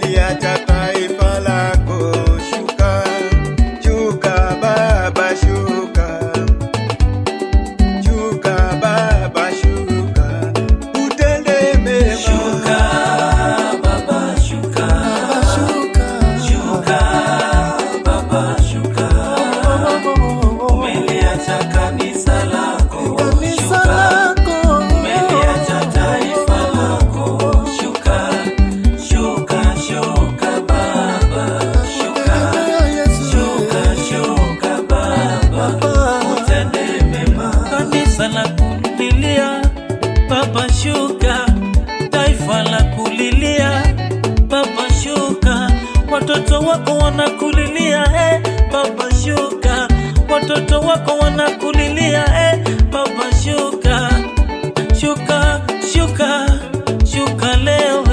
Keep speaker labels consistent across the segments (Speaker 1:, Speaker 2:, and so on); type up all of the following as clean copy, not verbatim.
Speaker 1: umeliacha taifa lako. Shuka, shuka Baba, shuka, shuka Baba, shuka, utende mema.
Speaker 2: Shuka Baba, shuka, shuka Baba, shuka, umeliacha kanisa lako. Shuka, umeliacha taifa lako. Shuka, shuka, shuka Baba, shuka, shuka, shuka Baba, utende mema. Kanisa la kulilia Baba, shuka, taifa la kulilia Baba, shuka, watoto wako wanakulilia Baba, shuka, watoto wako wanakulilia Baba, shuka, shuka, shuka, shuka leo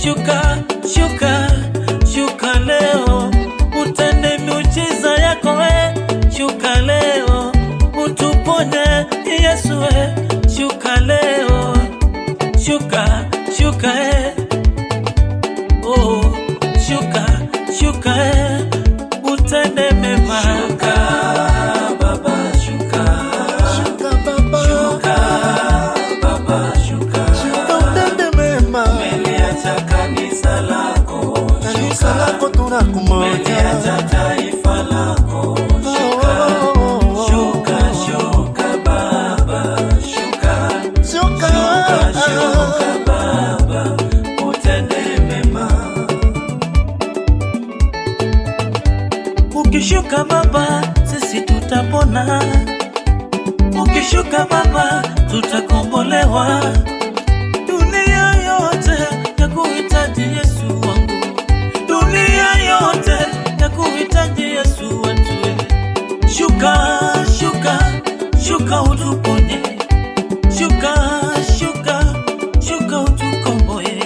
Speaker 2: shuka, shuka, shuka leo, utende miujiza yako shuka leo, utuponye Yesu shuka leo, shuka, shuka oh, shuka, shuka utende mema. Shuka Baba, shuka,
Speaker 1: Shuka Baba,
Speaker 2: shuka Baba, shuka,
Speaker 1: utende mema.
Speaker 2: umeliacha kanisa lako.
Speaker 1: Kanisa
Speaker 2: Shuka,
Speaker 1: lako tunakumoja.
Speaker 2: umeliacha taifa lako. Shuka, shuka, shuka Baba, shuka,
Speaker 1: Shuka,
Speaker 2: shuka, shuka Baba, utende mema. Ukishuka Baba, sisi tutapona. Ukishuka Baba, tutakombolewa. Dunia yote yakuhitaji Yesu wangu, dunia yote yakuhitaji Yesu wetu. Shuka, shuka, shuka utuponye. Shuka, shuka, shuka utukomboe.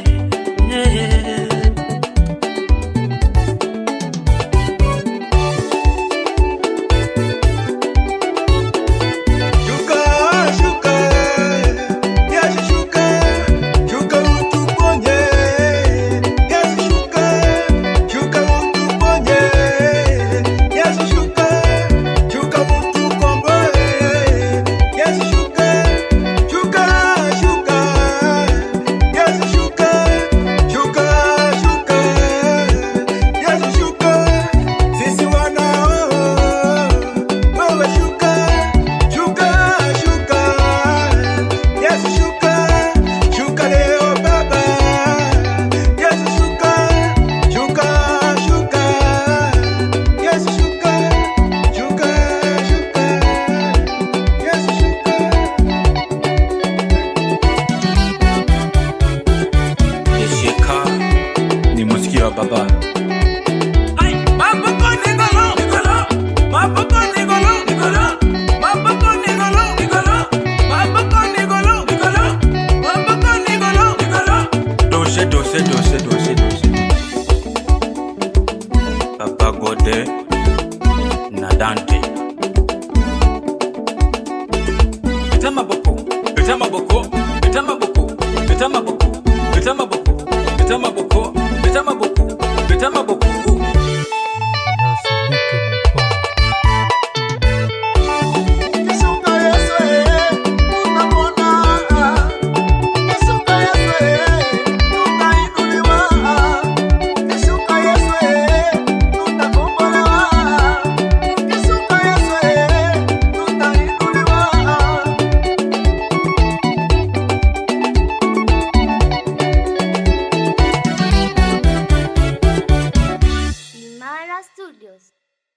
Speaker 1: shuka, shuka, Yesu shuka, shuka utuponye. Yesu shuka, shuka utuponye. Yesu shuka, shuka utukomboe. Yesu shuka, shuka, shuka. Yesu shuka, shuka, shuka. Yesu shuka, sisi wanao. Wewe shuka, shuka, shuka. Yesu shuka, shuka leo Baba. Yesu shuka, shuka, shuka. Yesu shuka, shuka, shuka. Yesu shuka.
Speaker 2: Yeshika ni musikio wa Baba. Dose. Papa Gode na Dante.